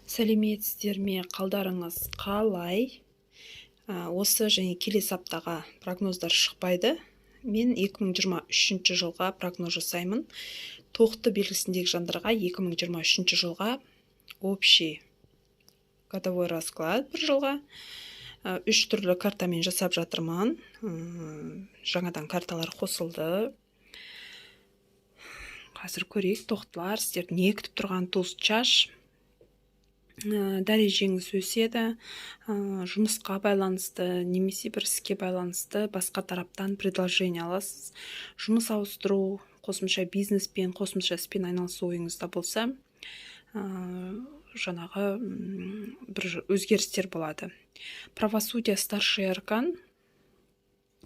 Сәлеметсіздер ме, қалдарыңыз қалай? Осы және келесі аптаға прогноздар шықпайды. Мен 2023 жылға прогноз жасаймын. Тоқты белгісіндегі жандарға 2023 жылға общий годовой расклад бір жылға 3 түрлі картамен жасап жатырмын. Жаңадан карталар қосылды. Қазір көрейік, тоқтылар, сіздер не күтіп тұрған туыс чаш. Дәрежеңіз өседі, жұмысқа байланысты, немесе бір іске байланысты басқа тараптан предложение аласыз. Жұмыс ауыстыру, қосымша бизнеспен, қосымша іспен айналысу ойыңызда болса, жаңағы бір өзгерістер болады. Правосудие старший аркан,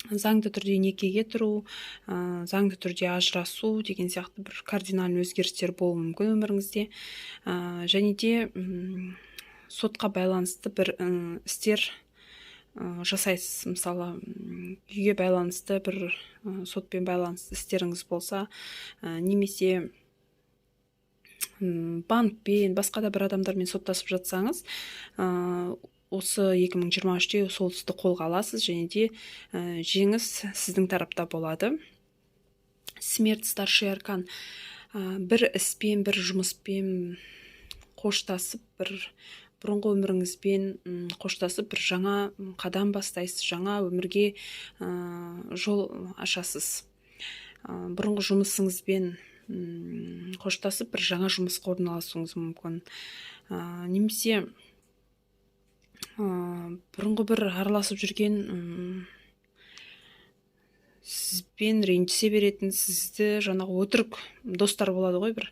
заңды түрде некеге тұру, заңды түрде ажырасу деген сияқты бір кардинальный өзгерістер болуы мүмкін өміріңізде. Және де сотқа байланысты бір істер жасайсыз. Мысалы, үйге байланысты бір сотпен байланысты істеріңіз болса, немесе банкпен, басқа да бір адамдармен соттасып жатсаңыз, осы 2023-те сол істі қолға аласыз, және де жеңіс сіздің тарапта болады. Смерть старший аркан, бір іспен, бір жұмыспен қоштасып, бір бұрынғы өміріңізбен қоштасып, бір жаңа қадам бастайсыз, жаңа өмірге жол ашасыз. Бұрынғы жұмысыңызбен қоштасып, бір жаңа жұмысқа орналасуыңыз мүмкін. Немесе бұрынғы бір араласып жүрген сізбен ренжісе беретін, сізді жаңағы өтірік достар болады ғой, бір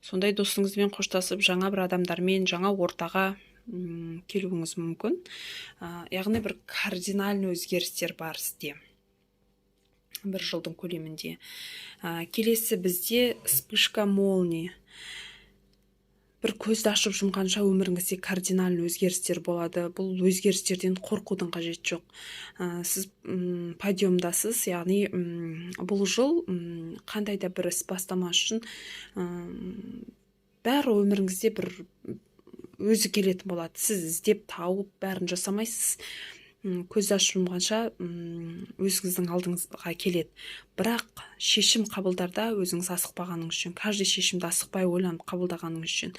сондай досыңызбен қоштасып, жаңа бір адамдармен жаңа ортаға келуіңіз мүмкін. Яғни бір кардинальный өзгерістер бар сізде бір жылдың көлемінде. Келесі бізде вспышка молнии. Бір көзді ашып жұмғанша өміріңізде кардинальный өзгерістер болады. Бұл өзгерістерден қорқудың қажет жоқ. Сіз подъемдасыз, яғни бұл жыл қандай да бір іс бастамас үшін бәрі өміріңізде бір өзі келетін болады. Сіз іздеп тауып бәрін жасамайсыз. Көзді ашып жұмғанша өзіңіздің алдыңызға келеді. Бірақ шешім қабылдарда өзіңіз асықпағаныңыз үшін, каждый шешімді асықпай ойланып қабылдағаныңыз үшін,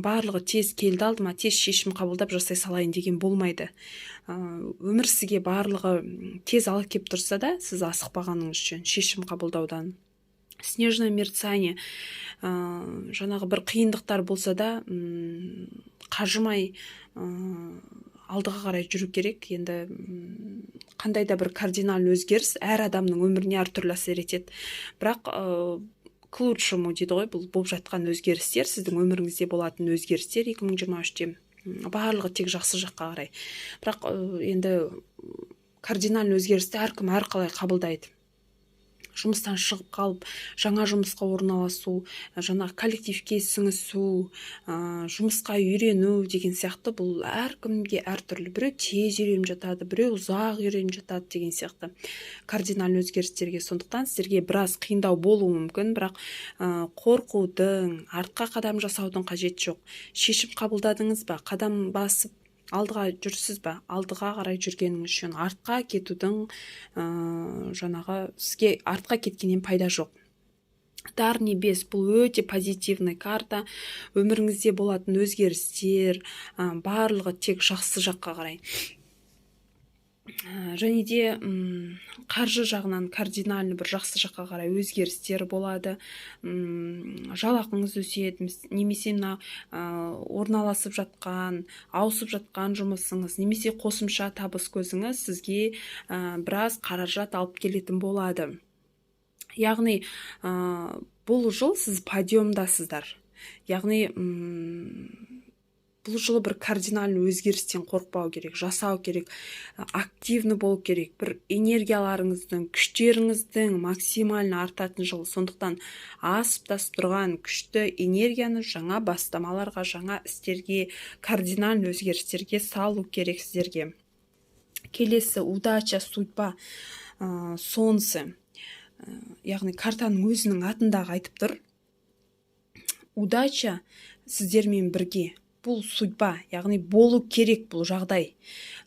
барлығы тез келді алдыма, тез шешім қабылдап жасай салайын деген болмайды. Өмір сізге барлығы тез алып келіп тұрса да, сіз асықпағаныңыз үшін шешім қабылдаудан. Снежное мерцание, жаңағы бір қиындықтар болса да, қажымай алдыға қарай жүру керек. Енді қандай да бір кардинальный өзгеріс әр адамның өміріне әртүрлі әсер етеді. Бірақ к лучшему дейді ғой, бұл болып жатқан өзгерістер, сіздің өміріңізде болатын өзгерістер 2023-те барлығы тек жақсы жаққа қарай. Бірақ енді кардинальный өзгерісті әркім әрқалай қабылдайды. Жұмыстан шығып қалып, жаңа жұмысқа орналасу, жаңа коллективке сіңісу, жұмысқа үйрену деген сияқты, бұл әркімге әртүрлі. Біреу тез үйреніп жатады, біреу ұзақ үйреніп жатады деген сияқты кардинальный өзгерістерге. Сондықтан сіздерге біраз қиындау болуы мүмкін, бірақ қорқудың, артқа қадам жасаудың қажет жоқ. Шешім қабылдадыңыз ба, қадам басып алдыға жүрсіз ба, алдыға қарай жүргеніңіз үшін артқа кетудің жаңағы сізге артқа кеткеннен пайда жоқ. Дар небес, бұл өте позитивный карта. Өміріңізде болатын өзгерістер барлығы тек жақсы жаққа қарай. Және де қаржы жағынан кардинальный бір жақсы жаққа қарай өзгерістер болады. Жалақыңыз өседі, немесе орналасып жатқан, ауысып жатқан жұмысыңыз, немесе қосымша табыс көзіңіз сізге біраз қаражат алып келетін болады. Яғни бұл жыл сіз подъемдасыздар. Яғни бұл жылы бір кардинальный өзгерістен қорықпау керек, жасау керек, активны болу керек, бір энергияларыңыздың, күштеріңіздің максимально артатын жыл. Сондықтан асып тасып тұрған күшті энергияны жаңа бастамаларға, жаңа істерге, кардинальный өзгерістерге салу керек сіздерге. Келесі удача, судьба, солнце. Яғни картаның өзінің атындағы айтып тұр. Удача сіздермен бірге. бұл судьба, яғни болу керек бұл жағдай.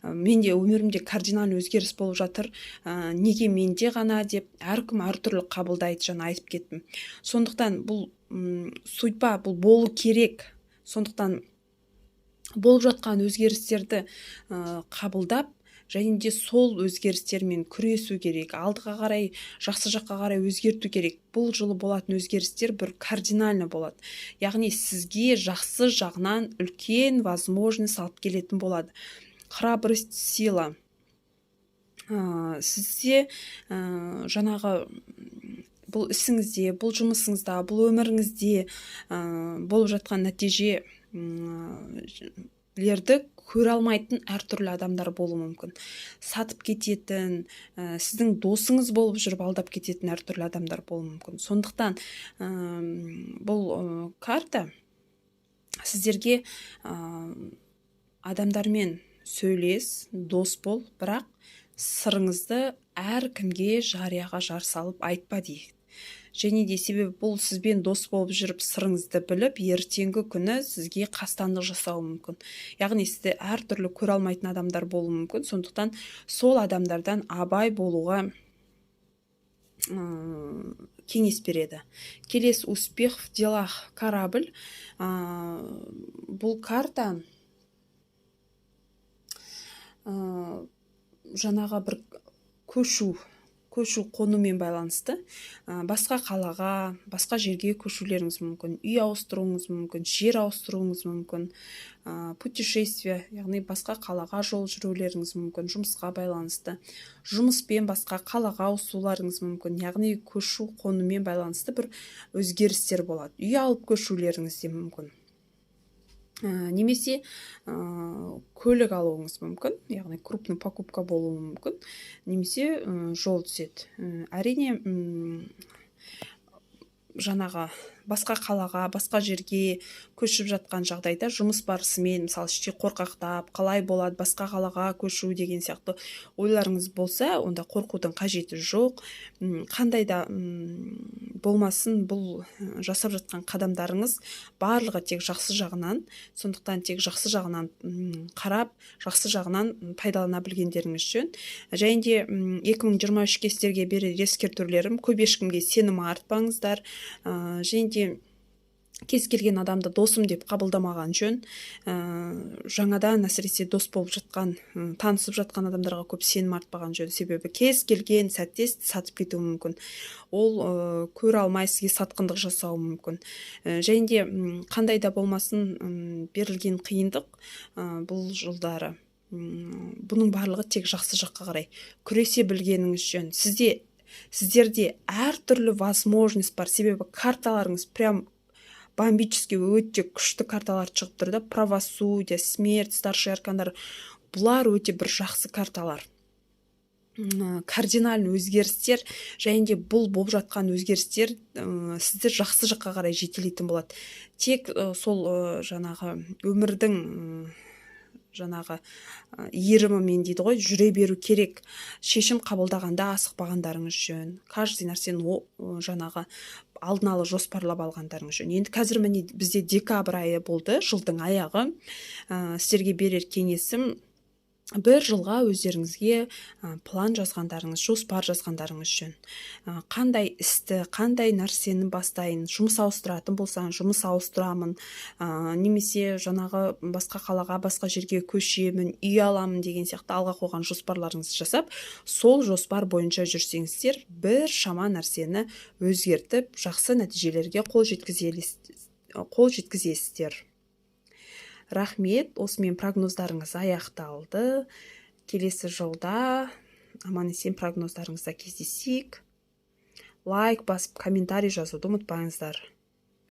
Менде өмірімде кардинальный өзгеріс болып жатыр. Неге менде ғана деп әркім әртүрлі қабылдайды, жаңа айтып кеттім. Сондықтан бұл судьба, бұл болу керек. Сондықтан болып жатқан өзгерістерді қабылдап, және де сол өзгерістермен күресу керек, алдыға қарай, жақсы жаққа қарай өзгерту керек. Бұл жылы болатын өзгерістер бір кардинально болады. Яғни сізге жақсы жағынан үлкен возможность алып келетін болады. Храбрость, сила. Сізде жаңағы бұл ісіңізде, бұл жұмысыңызда, бұл өміріңізде болып жатқан нәтижелерді көре алмайтын әртүрлі адамдар болуы мүмкін. Сатып кететін, сіздің досыңыз болып жүріп алдап кететін әртүрлі адамдар болуы мүмкін. Сондықтан бұл карта сіздерге адамдармен сөйлес, дос бол, бірақ сырыңызды әркімге жарияға жар салып айтпа дейді. Және де себебі бұл сізбен дос болып жүріп сырыңызды біліп, ертеңгі күні сізге қастандық жасауы мүмкін. Яғни сізді әртүрлі көре алмайтын адамдар болуы мүмкін. Сондықтан сол адамдардан абай болуға кеңес береді. Келесі успех в делах, корабль. Бұл карта жаңаға бір көшу қонумен байланысты. Басқа қалаға, басқа жерге көшулеріңіз мүмкін, үй ауыстыруыңыз мүмкін, жер ауыстыруыңыз мүмкін, путешествие, яғни басқа қалаға жол жүрулеріңіз мүмкін, жұмысқа байланысты, жұмыспен басқа қалаға ауысуларыңыз мүмкін, яғни көшу қонумен байланысты бір өзгерістер болады. Үй алып көшулеріңіз де мүмкін. Немесе көлік алуыңыз мүмкін, яғни крупный покупка болуы мүмкін, немесе жол түседі. Әрине жаңаға басқа қалаға, басқа жерге көшіп жатқан жағдайда жұмыс барысымен, мысалы іште қорқақтап, қалай болады басқа қалаға көшу деген сияқты ойларыңыз болса, онда қорқудың қажеті жоқ. Қандай да болмасын, бұл жасап жатқан қадамдарыңыз барлығы тек жақсы жағынан, сондықтан тек жақсы жағынан қарап, жақсы жағынан пайдалана білгендеріңіз жөн. Және де 2023-ке сіздерге берер ескертулерім, көп ешкімге сенім артпаңыздар, және де кез келген адамды досым деп қабылдамаған жөн. Жаңадан әсіресе дос болып жатқан, танысып жатқан адамдарға көп сенім артпаған жөн. Себебі кез келген сәтте сатып кетуі мүмкін. Ол көре алмай сізге сатқындық жасауы мүмкін. Және де қандай да болмасын берілген қиындық бұл жылдары. Бұның барлығы тек жақсы жаққа қарай күресе білгеніңіз жөн. Сіздерде әртүрлі возможность бар. Себебі карталарыңыз прям бомбически өте күшті карталар шығып тұрды. Правосудие, смерть, старший аркандар. Бұлар өте бір жақсы карталар. Кардинальный өзгерістер, және де бұл болып жатқан өзгерістер сізді жақсы жаққа қарай жетелейтін болады. Тек сол жаңағы өмірдің жаңағы иірімімен дейді ғой, жүре беру керек. Шешім қабылдағанда асықпағандарыңыз жөн. Каждый нәрсені жаңағы алдын ала жоспарлап алғандарыңыз жөн. Енді қазір міне бізде декабрь айы болды, жылдың аяғы. Сіздерге берер кеңесім, бір жылға өздеріңізге план жазғандарыңыз, жоспар жазғандарыңыз жөн. Қандай істі, қандай нәрсені бастайын, жұмыс ауыстыратын болсаң, жұмыс ауыстырамын, немесе жаңағы басқа қалаға, басқа жерге көшемін, үй аламын деген сияқты алға қойған жоспарларыңызды жасап, сол жоспар бойынша жүрсеңіздер, бір шама нәрсені өзгертіп, жақсы нәтижелерге қол жеткізесіздер. Рахмет, осымен прогноздарыңыз аяқталды. Келесі жылда аман-есен прогноздарыңызда кездесейік. Лайк басып, комментарий жазуды ұмытпаңыздар.